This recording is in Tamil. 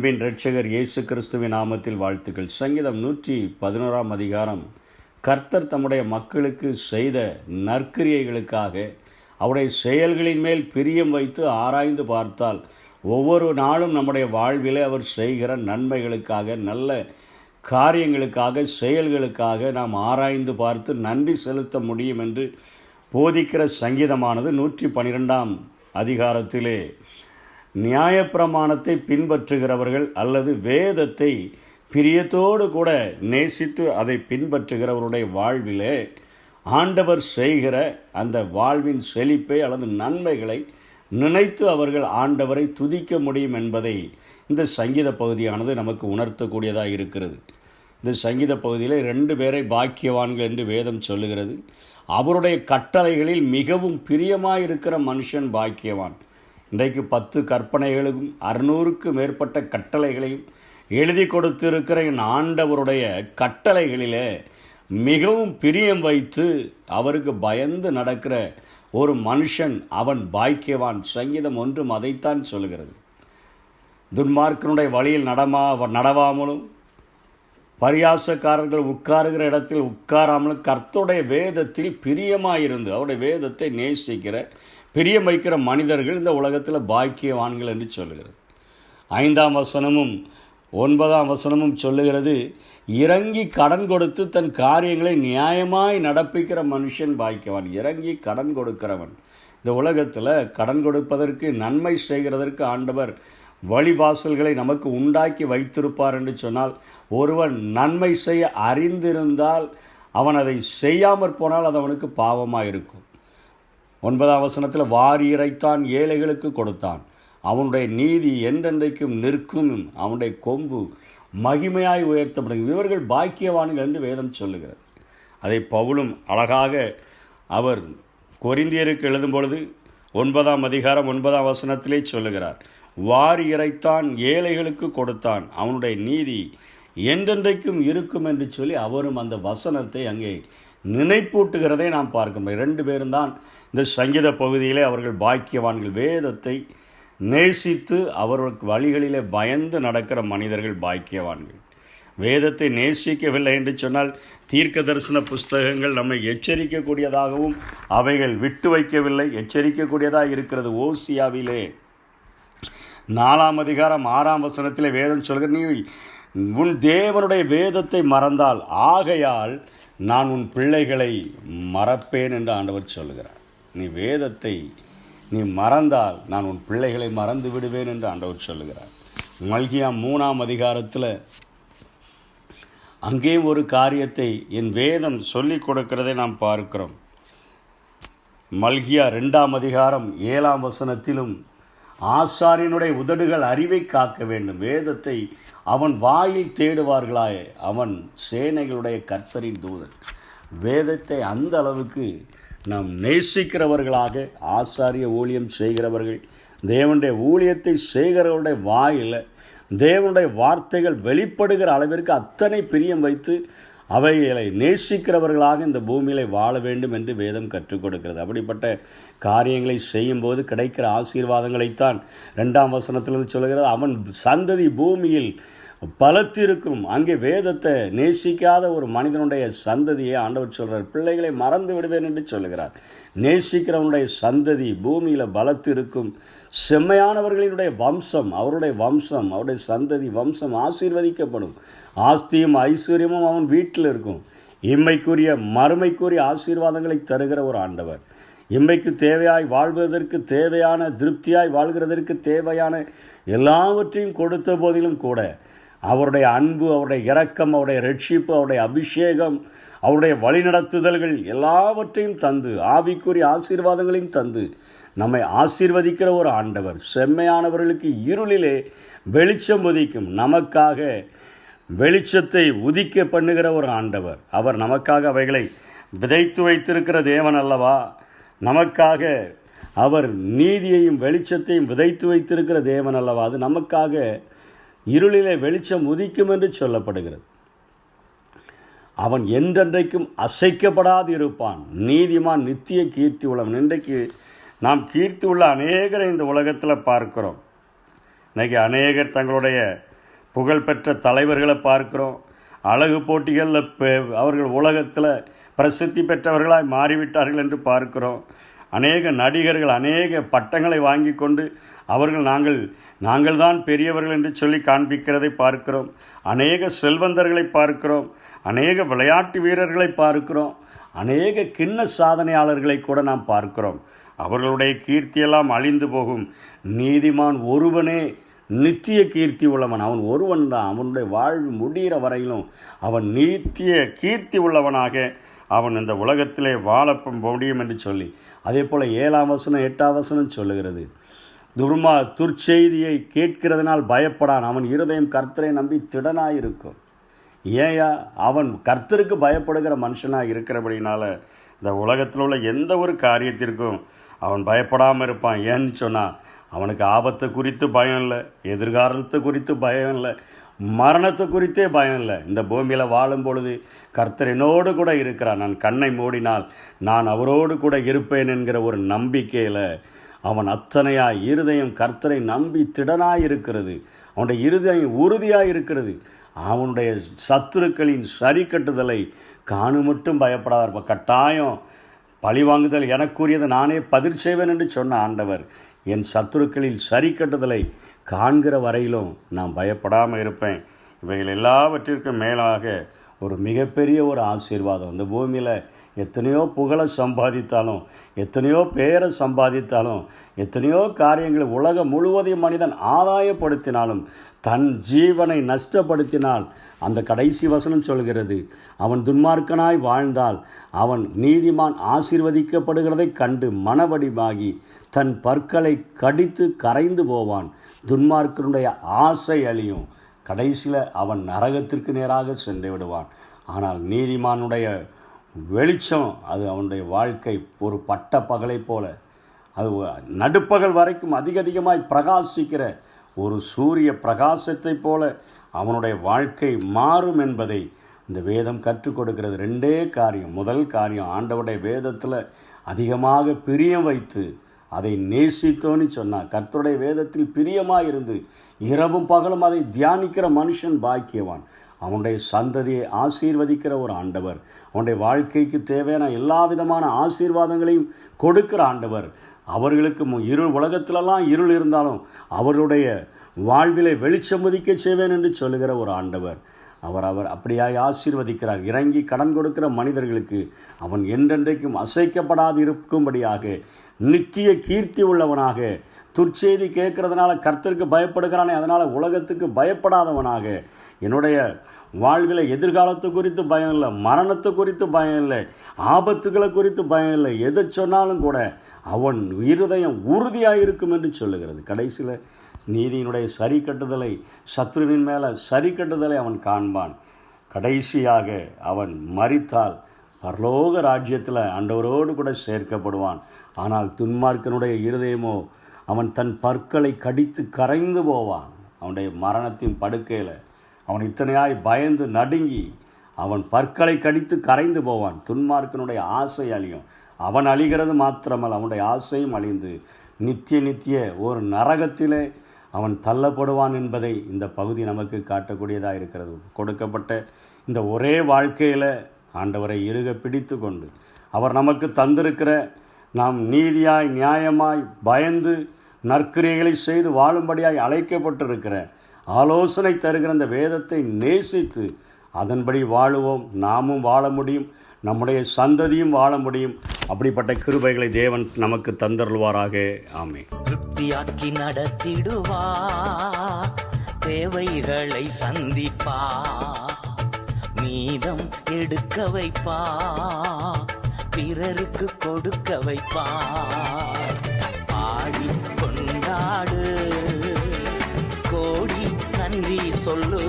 அன்பின் இரட்சகர் இயேசு கிறிஸ்துவின் நாமத்தில் வாழ்த்துக்கள். சங்கீதம் 111 அதிகாரம். கர்த்தர் தம்முடைய மக்களுக்கு செய்த நற்கிரியைகளுக்காக அவருடைய செயல்களின் மேல் பிரியம் வைத்து ஆராய்ந்து பார்த்தால் ஒவ்வொரு நாளும் நம்முடைய வாழ்விலே அவர் செய்கிற நன்மைகளுக்காக, நல்ல காரியங்களுக்காக, செயல்களுக்காக நாம் ஆராய்ந்து பார்த்து நன்றி செலுத்த முடியும் என்று போதிக்கிற சங்கீதமானது 112 அதிகாரத்திலே நியாயப்பிரமாணத்தை பின்பற்றுகிறவர்கள் அல்லது வேதத்தை பிரியத்தோடு கூட நேசித்து அதை பின்பற்றுகிறவருடைய வாழ்விலே ஆண்டவர் செய்கிற அந்த வாழ்வின் செழிப்பை அல்லது நன்மைகளை நினைத்து அவர்கள் ஆண்டவரை துதிக்க முடியும் என்பதை இந்த சங்கீத பகுதியானது நமக்கு உணர்த்தக்கூடியதாக இருக்கிறது. இந்த சங்கீத பகுதியில் 2 பேரை பாக்கியவான்கள் என்று வேதம் சொல்லுகிறது. அவருடைய கட்டளைகளில் மிகவும் பிரியமாயிருக்கிற மனுஷன் பாக்கியவான். இன்றைக்கு 10 கற்பனைகளுக்கும் 600க்கு மேற்பட்ட கட்டளைகளையும் எழுதி கொடுத்திருக்கிற என் ஆண்டவருடைய கட்டளைகளிலே மிகவும் பிரியம் வைத்து அவருக்கு பயந்து நடக்கிற ஒரு மனுஷன் அவன் பாக்கியவான். சங்கீதம் 1 அதைத்தான் சொல்கிறது. துன்மார்க்கனுடைய வழியில் நடவாமலும் பரியாசக்காரர்கள் உட்காருகிற இடத்தில் உட்காராமலும் கர்த்தருடைய வேதத்தில் பிரியமாயிருந்து அவருடைய வேதத்தை நேசிக்கிற பிரியம் வைக்கிற மனிதர்கள் இந்த உலகத்தில் பாக்கியவான்கள் என்று சொல்லுகிறது. 5ஆம் வசனமும் 9ஆம் வசனமும் சொல்லுகிறது, இறங்கி கடன் கொடுத்து தன் காரியங்களை நியாயமாய் நடப்பிக்கிற மனுஷன் பாக்கியவான். இறங்கி கடன் கொடுக்கிறவன். இந்த உலகத்தில் கடன் கொடுப்பதற்கு, நன்மை செய்கிறதற்கு ஆண்டவர் வழிவாசல்களை நமக்கு உண்டாக்கி வைத்திருப்பார் என்று சொன்னால், ஒருவன் நன்மை செய்ய அறிந்திருந்தால் அவன் அதை செய்யாமற் போனால் அது அவனுக்கு பாவமாக இருக்கும். 9ஆம் வசனத்தில் வாரி இறைத்தான், ஏழைகளுக்கு கொடுத்தான், அவனுடைய நீதி என்றென்றைக்கும் நிற்கும், அவனுடைய கொம்பு மகிமையாய் உயர்த்தப்படும். இவர்கள் பாக்கியவான்கள் என்று வேதம் சொல்லுகிறது. அதை பவுலும் அழகாக அவர் கொரிந்தியருக்கு எழுதும் பொழுது 9ஆம் அதிகாரம் 9ஆம் வசனத்திலே சொல்லுகிறார், வாரி இறைத்தான், ஏழைகளுக்கு கொடுத்தான், அவனுடைய நீதி என்றென்றைக்கும் இருக்கும் என்று சொல்லி அவரும் அந்த வசனத்தை அங்கே நினைப்பூட்டுகிறதை நாம் பார்க்கிறோம். 2 பேரும் தான் இந்த சங்கீத பகுதியிலே அவர்கள் பாக்கியவான்கள். வேதத்தை நேசித்து அவர்களுக்கு வழிகளிலே பயந்து நடக்கிற மனிதர்கள் பாக்கியவான்கள். வேதத்தை நேசிக்கவில்லை என்று சொன்னால் தீர்க்க தரிசன புஸ்தகங்கள் நம்மை எச்சரிக்கக்கூடியதாகவும் அவைகள் விட்டு வைக்கவில்லை, எச்சரிக்கக்கூடியதாக இருக்கிறது. ஓசியாவிலே 4ஆம் அதிகாரம் 6ஆம் வசனத்திலே வேதம் சொல்கிற, நீ உன் தேவனுடைய வேதத்தை மறந்தால் ஆகையால் நான் உன் பிள்ளைகளை மறப்பேன் என்று ஆண்டவர் சொல்கிறார். நீ வேதத்தை நீ மறந்தால் நான் உன் பிள்ளைகளை மறந்து விடுவேன் என்று ஆண்டவர் சொல்லுகிறார். மல்கியா 3ஆம் அதிகாரத்தில் அங்கேயும் ஒரு காரியத்தை என் வேதம் சொல்லிக் கொடுக்கிறதை நாம் பார்க்கிறோம். மல்கியா 2ஆம் அதிகாரம் 7ஆம் வசனத்திலும் ஆசாரியனுடைய உதடுகள் அறிவை காக்க வேண்டும், வேதத்தை அவன் வாயில் தேடுவார்களாய், அவன் சேனைகளுடைய கர்த்தரின் தூதன். வேதத்தை அந்த அளவுக்கு நாம் நேசிக்கிறவர்களாக, ஆசாரிய ஊழியம் செய்கிறவர்கள், தேவனுடைய ஊழியத்தை செய்கிறவருடைய வாயில் தேவனுடைய வார்த்தைகள் வெளிப்படுகிற அளவிற்கு அத்தனை பிரியம் வைத்து அவைகளை நேசிக்கிறவர்களாக இந்த பூமியில் வாழ வேண்டும் என்று வேதம் கற்றுக் கொடுக்கிறது. அப்படிப்பட்ட காரியங்களை செய்யும்போது கிடைக்கிற ஆசீர்வாதங்களைத்தான் 2ஆம் வசனத்திலிருந்து சொல்கிறது. அவன் சந்ததி பூமியில் பலத்திருக்கும். அங்கே வேதத்தை நேசிக்காத ஒரு மனிதனுடைய சந்ததியை ஆண்டவர் சொல்கிறார், பிள்ளைகளை மறந்து விடுவேன் என்று சொல்லுகிறார். நேசிக்கிறவனுடைய சந்ததி பூமியில் பலத்திருக்கும். செம்மையானவர்களினுடைய வம்சம், அவருடைய சந்ததி வம்சம் ஆசீர்வதிக்கப்படும். ஆஸ்தியும் ஐஸ்வர்யமும் அவன் வீட்டில் இருக்கும். இம்மைக்குரிய மறுமைக்குரிய ஆசீர்வாதங்களை தருகிற ஒரு ஆண்டவர். இம்மைக்கு தேவையாய் வாழ்வதற்கு தேவையான, திருப்தியாய் வாழ்கிறதற்கு தேவையான எல்லாவற்றையும் கொடுத்த போதிலும் கூட அவருடைய அன்பு, அவருடைய இரக்கம், அவருடைய ரட்சிப்பு, அவருடைய அபிஷேகம், அவருடைய வழிநடத்துதல்கள் எல்லாவற்றையும் தந்து, ஆவிக்குரிய ஆசீர்வாதங்களையும் தந்து நம்மை ஆசீர்வதிக்கிற ஒரு ஆண்டவர். செம்மையானவர்களுக்கு இருளிலே வெளிச்சம் உதிக்கும், நமக்காக வெளிச்சத்தை உதிக்க பண்ணுகிற ஒரு ஆண்டவர். அவர் நமக்காக அவைகளை விதைத்து வைத்திருக்கிற தேவன் அல்லவா? நமக்காக அவர் நீதியையும் வெளிச்சத்தையும் விதைத்து வைத்திருக்கிற தேவன் அல்லவா? அது நமக்காக இருளிலே வெளிச்சம் உதிக்கும் என்று சொல்லப்படுகிறது. அவன் என்றென்றைக்கும் அசைக்கப்படாது இருப்பான். நீதிமான் நித்திய கீர்த்தி உள்ளவன். இன்றைக்கு நாம் கீர்த்தி உள்ள அநேகரை இந்த உலகத்தில் பார்க்கிறோம். இன்றைக்கி அநேகர் தங்களுடைய புகழ்பெற்ற தலைவர்களை பார்க்கிறோம். அழகு போட்டிகளில் அவர்கள் உலகத்தில் பிரசித்தி பெற்றவர்களாய் மாறிவிட்டார்கள் என்று பார்க்கிறோம். அநேக நடிகர்கள் அநேக பட்டங்களை வாங்கி கொண்டு அவர்கள் நாங்கள் தான் பெரியவர்கள் என்று சொல்லி காண்பிக்கிறதை பார்க்கிறோம். அநேக செல்வந்தர்களை பார்க்கிறோம். அநேக விளையாட்டு வீரர்களை பார்க்கிறோம். அநேக கிண்ண சாதனையாளர்களை கூட நாம் பார்க்கிறோம். அவர்களுடைய கீர்த்தியெல்லாம் அழிந்து போகும். நீதிமான் ஒருவனே நித்திய கீர்த்தி உள்ளவன். அவன் ஒருவன் தான். அவனுடைய வாழ்வு முடிகிற வரையிலும் அவன் நித்திய கீர்த்தி உள்ளவனாக அவன் இந்த உலகத்திலே வாழ முடியும் என்று சொல்லி, அதே போல் 7ஆம் வசனம் 8ஆம் வசனம் சொல்லுகிறது, துர்ச்செய்தியை கேட்கிறதுனால் பயப்படான், அவன் இருதயம் கர்த்தரை நம்பி திடனாயிருக்கும். ஏயா, அவன் கர்த்தருக்கு பயப்படுகிற மனுஷனாக இருக்கிறபடினால இந்த உலகத்தில் உள்ள எந்த ஒரு காரியத்திற்கும் அவன் பயப்படாமல் இருப்பான். ஏன்னு சொன்னால் அவனுக்கு ஆபத்தை குறித்து பயம் இல்லை, எதிர்காலத்தை குறித்து பயம் இல்லை, மரணத்தை குறித்தே பயம் இல்லை. இந்த பூமியில் வாழும் பொழுது கர்த்தர் என்னோடு கூட இருக்கிறார், நான் கண்ணை மூடினால் நான் அவரோடு கூட இருப்பேன் என்கிற ஒரு நம்பிக்கையில் அவன் அத்தனையாய் இருதயம் கர்த்தரை நம்பி திடனாய் இருக்கிறது. அவனுடைய இருதயம் உறுதியாக இருக்கிறது. அவனுடைய சத்துருக்களின் சரி கட்டுதலை காணும் மட்டும் பயப்படாத. கட்டாயம் பழிவாங்குதல் எனக்குரியது, நானே பதில் செய்வேன் என்று சொன்ன ஆண்டவர் என் சத்துருக்களில் சரி கட்டுதலை காண்கிற வரையிலும் நான் பயப்படாமல் இருப்பேன். இவைகள் எல்லாவற்றிற்கும் மேலாக ஒரு மிகப்பெரிய ஒரு ஆசீர்வாதம். இந்த பூமியில் எத்தனையோ புகழை சம்பாதித்தாலும், எத்தனையோ பேரை சம்பாதித்தாலும், எத்தனையோ காரியங்களை உலகம் முழுவதையும் மனிதன் ஆதாயப்படுத்தினாலும், தன் ஜீவனை நஷ்டப்படுத்தினால், அந்த கடைசி வசனம் சொல்கிறது, அவன் துன்மார்க்கனாய் வாழ்ந்தால் அவன் நீதிமான் ஆசீர்வதிக்கப்படுகிறதை கண்டு மனவடிவாகி தன் பற்களை கடித்து கரைந்து போவான். துன்மார்க்கனுடைய ஆசை அழியும், கடைசியில் அவன் நரகத்திற்கு நேராக சென்று விடுவான். ஆனால் நீதிமானுடைய வெளிச்சம், அது அவனுடைய வாழ்க்கை ஒரு பட்ட பகலை போல, அது நடுப்பகல் வரைக்கும் அதிகமாய் பிரகாசிக்கிற ஒரு சூரிய பிரகாசத்தை போல அவனுடைய வாழ்க்கை மாறும் என்பதை இந்த வேதம் கற்றுக் கொடுக்கிறது. 2 காரியம். முதல் காரியம், ஆண்டவருடைய வேதத்தில் அதிகமாக பிரியம் வைத்து அதை நேசித்தோன்னு சொன்னால், கர்த்தருடைய வேதத்தில் பிரியமாக இருந்து இரவும் பகலும் அதை தியானிக்கிற மனுஷன் பாக்கியவான். அவனுடைய சந்ததியை ஆசீர்வதிக்கிற ஒரு ஆண்டவர், அவனுடைய வாழ்க்கைக்கு தேவையான எல்லா விதமான ஆசீர்வாதங்களையும் கொடுக்கிற ஆண்டவர். அவர்களுக்கு உலகத்திலெல்லாம் இருள் இருந்தாலும் அவர்களுடைய வாழ்விலை வெளிச்சம் உதிக்க செய்வேன் என்று சொல்லுகிற ஒரு ஆண்டவர். அவர் அப்படியாய் ஆசீர்வதிக்கிறார். இறங்கி கடன் கொடுக்கிற மனிதர்களுக்கு அவன் என்றென்றைக்கும் அசைக்கப்படாது இருக்கும்படியாக நித்திய கீர்த்தி உள்ளவனாக, துர்ச்செய்தி கேட்கறதுனால கர்த்தருக்கு பயப்படுகிறானே அதனால் உலகத்துக்கு பயப்படாதவனாக, என்னுடைய வாழ்வில் எதிர்காலத்தை குறித்து பயம் இல்லை, மரணத்தை குறித்து பயம் இல்லை, ஆபத்துகளை குறித்து பயம் இல்லை, எதை சொன்னாலும் கூட அவன் இருதயம் உறுதியாக இருக்கும் என்று சொல்லுகிறது. கடைசியில் நீதியினுடைய சரி கட்டுதலை, சத்ருவின் மேலே சரி கட்டுதலை அவன் காண்பான். கடைசியாக அவன் மரித்தால் பரலோக ராஜ்யத்தில் ஆண்டவரோடு கூட சேர்க்கப்படுவான். ஆனால் துன்மார்க்கனுடைய இருதயமோ அவன் தன் பற்களை கடித்து கரைந்து போவான். அவனுடைய மரணத்தின் படுக்கையில் அவன் இத்தனையாய் பயந்து நடுங்கி அவன் பற்களை கடித்து கரைந்து போவான். துன்மார்க்கனுடைய ஆசை அழியும். அவன் அழிகிறது மாத்திரமல்ல, அவனுடைய ஆசையும் அழிந்து நித்திய ஒரு நரகத்திலே அவன் தள்ளப்படுவான் என்பதை இந்த பகுதி நமக்கு காட்டக்கூடியதாக இருக்கிறது. கொடுக்கப்பட்ட இந்த ஒரே வாழ்க்கையில் ஆண்டவரை இறுக பிடித்து கொண்டு அவர் நமக்கு தந்திருக்கிற, நாம் நீதியாய் நியாயமாய் பயந்து நற்கிரியைகளை செய்து வாழும்படியாய் அழைக்கப்பட்டிருக்கிற, ஆலோசனை தருகிற அந்த வேதத்தை நேசித்து அதன்படி வாழுவோம். நாமும் வாழ முடியும், நம்முடைய சந்ததியும் வாழ முடியும். அப்படிப்பட்ட கிருபைகளை தேவன் நமக்கு தந்தருள்வாராக. ஆமென். திருப்தியாக்கி நடத்திடுவா, தேவைகளை சந்திப்பா, மீதம் எடுக்க வைப்பா, பிறருக்கு கொடுக்க வைப்பா. பாடி கொண்டாடு, கோடி நன்றி சொல்லு.